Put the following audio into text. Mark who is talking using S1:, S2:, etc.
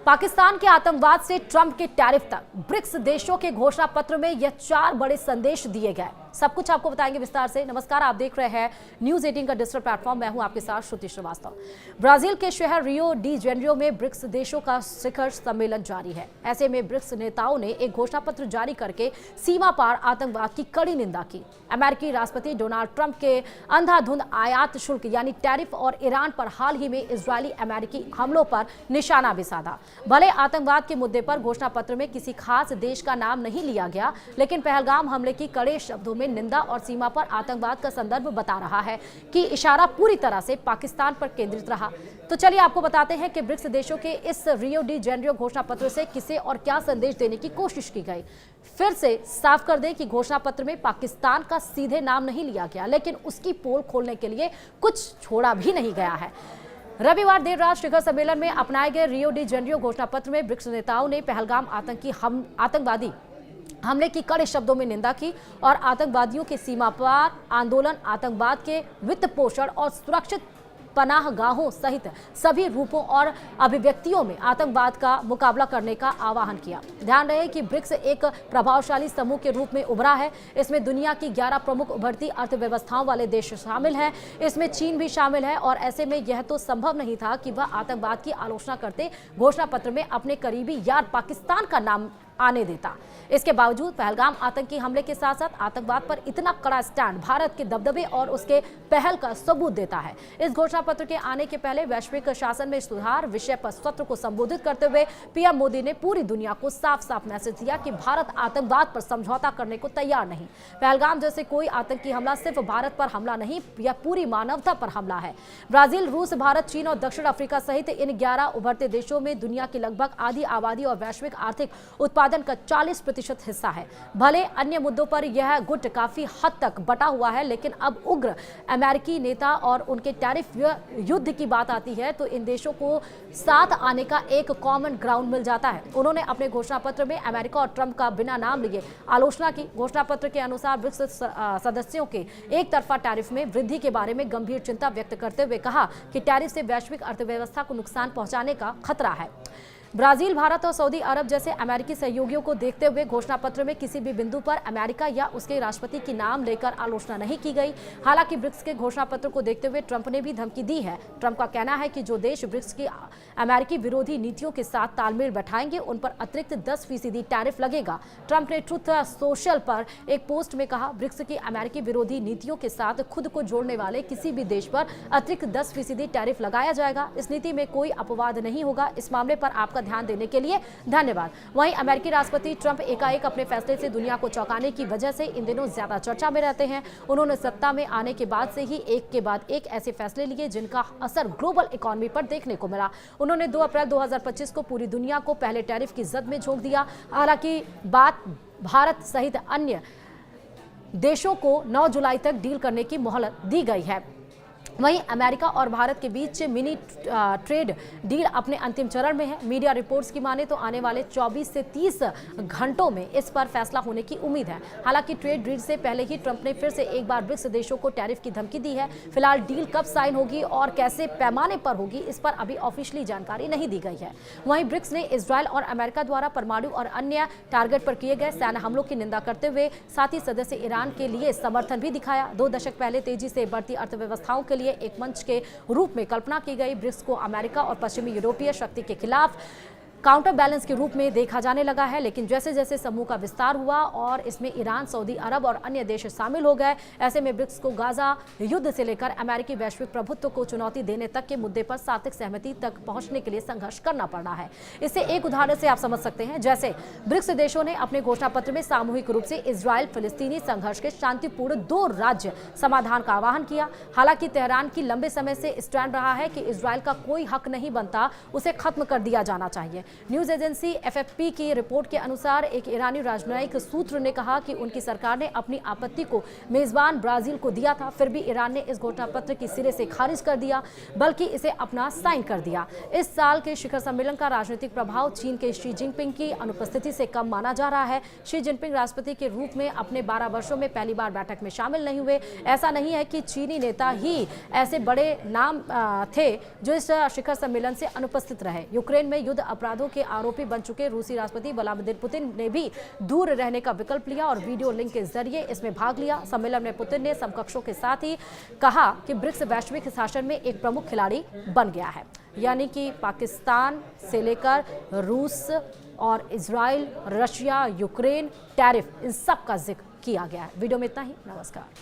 S1: पाकिस्तान के आतंकवाद से ट्रंप के टैरिफ तक ब्रिक्स देशों के घोषणा पत्र में यह 4 बड़े संदेश दिए गए। सब कुछ आपको बताएंगे विस्तार से। नमस्कार, आप देख रहे हैं न्यूज 18 का डिजिटल प्लेटफॉर्म। मैं हूं आपके साथ श्रुति श्रीवास्तव। ब्राजील के शहर रियो डी जेनेरियो में ब्रिक्स देशों का शिखर सम्मेलन जारी है। ऐसे में ब्रिक्स नेताओं ने एक घोषणा पत्र जारी करके सीमा पार आतंकवाद की कड़ी निंदा की। अमेरिकी राष्ट्रपति डोनाल्ड ट्रंप के अंधाधुंध आयात शुल्क यानी टैरिफ और ईरान पर हाल ही में इजरायली अमेरिकी हमलों पर निशाना भी साधा। भले आतंकवाद के मुद्दे पर घोषणा पत्र में किसी खास देश का नाम नहीं लिया गया, लेकिन पहलगाम हमले की कड़े शब्दों में निंदा और सीमा पर आतंकवाद का संदर्भ बता रहा है कि इशारा पूरी तरह से पाकिस्तान पर केंद्रित रहा। तो चलिए आपको बताते हैं कि ब्रिक्स देशों के इस रियो डी जेनेरियो घोषणा पत्र से किसे और क्या संदेश देने की कोशिश की गई। फिर से साफ कर दें कि घोषणा पत्र में पाकिस्तान का सीधे नाम नहीं लिया गया, लेकिन उसकी पोल खोलने के लिए कुछ छोड़ा भी नहीं गया है। रविवार देर रात शिखर सम्मेलन में अपनाए गए रियो डी जेनेरियो घोषणा पत्र में ब्रिक्स नेताओं ने पहलगाम आतंकवादी हमले की कड़े शब्दों में निंदा की और आतंकवादियों के सीमा पार आंदोलन, आतंकवाद के वित्त पोषण और सुरक्षित पनाहगाहों सहित सभी रूपों और अभिव्यक्तियों में आतंकवाद का मुकाबला करने का आह्वान किया। ध्यान रहे कि ब्रिक्स एक प्रभावशाली समूह के रूप में उभरा है। इसमें दुनिया की 11 प्रमुख उभरती अर्थव्यवस्थाओं वाले देश शामिल हैं। इसमें चीन भी शामिल है और ऐसे में यह तो संभव नहीं था कि वह आतंकवाद की आलोचना करते घोषणा पत्र में अपने करीबी यार पाकिस्तान का नाम आने देता। इसके बावजूद पहलगाम आतंकी हमले के साथ साथ आतंकवाद पर इतना कड़ा स्टैंड भारत के दबदबे और उसके पहल का सबूत देता है। इस घोषणा पत्र के आने के पहले वैश्विक शासन में सुधार विषय पर सत्र को संबोधित करते हुए पीएम मोदी ने पूरी दुनिया को साफ साफ मैसेज दिया कि भारत आतंकवाद पर समझौता करने को तैयार नहीं। पहलगाम जैसे कोई आतंकी हमला सिर्फ भारत पर हमला नहीं, यह पूरी मानवता पर हमला है। ब्राजील, रूस, भारत, चीन और दक्षिण अफ्रीका सहित इन 11 उभरते देशों में दुनिया की लगभग आधी आबादी और वैश्विक आर्थिक उत्पादन का 40% हिस्सा है। भले अन्य मुद्दों पर यह गुट काफी हद तक बटा हुआ है, लेकिन अब उग्र अमेरिकी नेता और उनके टैरिफ युद्ध की बात आती है तो इन देशों को साथ आने का एक कॉमन ग्राउंड मिल जाता है। उन्होंने अपने घोषणा पत्र में अमेरिका और ट्रंप का बिना नाम लिए आलोचना की। घोषणा पत्र के अनुसार ब्रिक्स सदस्यों के एक तरफा टैरिफ में वृद्धि के बारे में गंभीर चिंता व्यक्त करते हुए कहा कि टैरिफ से वैश्विक अर्थव्यवस्था को नुकसान पहुंचाने का खतरा है। ब्राजील, भारत और सऊदी अरब जैसे अमेरिकी सहयोगियों को देखते हुए घोषणा पत्र में किसी भी बिंदु पर अमेरिका या उसके राष्ट्रपति की नाम लेकर आलोचना नहीं की गई। हालांकि ब्रिक्स के घोषणा पत्र को देखते हुए ट्रंप ने भी धमकी दी है। ट्रंप का कहना है कि जो देश ब्रिक्स की अमेरिकी विरोधी नीतियों के साथ तालमेल बैठाएंगे उन पर अतिरिक्त 10% टैरिफ लगेगा। ट्रंप ने ट्रुथ सोशल पर एक पोस्ट में कहा, ब्रिक्स की अमेरिकी विरोधी नीतियों के साथ खुद को जोड़ने वाले किसी भी देश पर अतिरिक्त 10% टैरिफ लगाया जाएगा। इस नीति में कोई अपवाद नहीं होगा। इस मामले पर आपका ध्यान देने के लिए धन्यवाद। वहीं अमेरिकी राष्ट्रपति ट्रंप एकाएक अपने फैसले से दुनिया को चौंकाने की वजह से इन दिनों ज्यादा चर्चा में रहते हैं। उन्होंने सत्ता में आने के बाद से ही एक के बाद एक ऐसे फैसले लिए जिनका असर ग्लोबल इकोनॉमी पर देखने को मिला। उन्होंने 2 अप्रैल 2025 को पूरी दुनिया को पहले टैरिफ की जद में झोंक दिया। हालांकि बात भारत सहित अन्य देशों को 9 जुलाई तक डील करने की मोहलत दी गई है। वहीं अमेरिका और भारत के बीच मिनी ट्रेड डील अपने अंतिम चरण में है। मीडिया रिपोर्ट्स की माने तो आने वाले 24 से 30 घंटों में इस पर फैसला होने की उम्मीद है। हालांकि ट्रेड डील से पहले ही ट्रंप ने फिर से एक बार ब्रिक्स देशों को टैरिफ की धमकी दी है। फिलहाल डील कब साइन होगी और कैसे पैमाने पर होगी, इस पर अभी ऑफिशियली जानकारी नहीं दी गई है। वहीं ब्रिक्स ने इजरायल और अमेरिका द्वारा परमाणु और अन्य टारगेट पर किए गए सैन्य हमलों की निंदा करते हुए साथ ही सदस्य ईरान के लिए समर्थन भी दिखाया। 2 दशक पहले तेजी से बढ़ती अर्थव्यवस्थाओं के लिए एक मंच के रूप में कल्पना की गई ब्रिक्स को अमेरिका और पश्चिमी यूरोपीय शक्ति के खिलाफ काउंटर बैलेंस के रूप में देखा जाने लगा है। लेकिन जैसे जैसे समूह का विस्तार हुआ और इसमें ईरान, सऊदी अरब और अन्य देश शामिल हो गए, ऐसे में ब्रिक्स को गाजा युद्ध से लेकर अमेरिकी वैश्विक प्रभुत्व को चुनौती देने तक के मुद्दे पर सार्थक सहमति तक पहुंचने के लिए संघर्ष करना पड़ रहा है। इससे एक उदाहरण से आप समझ सकते हैं, जैसे ब्रिक्स देशों ने अपने घोषणा पत्र में सामूहिक रूप से इजरायल फिलिस्तीनी संघर्ष के शांतिपूर्ण 2 राज्य समाधान का आह्वान किया। हालांकि तेहरान की लंबे समय से स्टैंड रहा है कि इजरायल का कोई हक नहीं बनता, उसे खत्म कर दिया जाना चाहिए। न्यूज एजेंसी एफएफपी की रिपोर्ट के अनुसार एक ईरानी राजनयिक सूत्र ने कहा कि उनकी सरकार ने अपनी आपत्ति को मेजबान ब्राजील को दिया था, फिर भी ईरान ने इस घोषणा पत्र की सिरे से खारिज कर दिया, बल्कि इसे अपना साइन कर दिया। इस साल के शिखर सम्मेलन का राजनीतिक प्रभाव चीन के शी जिनपिंग की अनुपस्थिति से कम माना जा रहा है। शी जिनपिंग राष्ट्रपति के रूप में अपने 12 वर्षों में पहली बार बैठक में शामिल नहीं हुए। ऐसा नहीं है कि चीनी नेता ही ऐसे बड़े नाम थे जो इस शिखर सम्मेलन से अनुपस्थित रहे। यूक्रेन में युद्ध अपराधों युद्धों के आरोपी बन चुके रूसी राष्ट्रपति व्लादिमीर पुतिन ने भी दूर रहने का विकल्प लिया और वीडियो लिंक के जरिए इसमें भाग लिया। सम्मेलन में पुतिन ने समकक्षों के साथ ही कहा कि ब्रिक्स वैश्विक शासन में एक प्रमुख खिलाड़ी बन गया है, यानी कि पाकिस्तान से लेकर रूस और इजराइल, रशिया, यूक्रेन, टैरिफ, इन सब का जिक्र किया गया है। वीडियो में इतना ही। नमस्कार।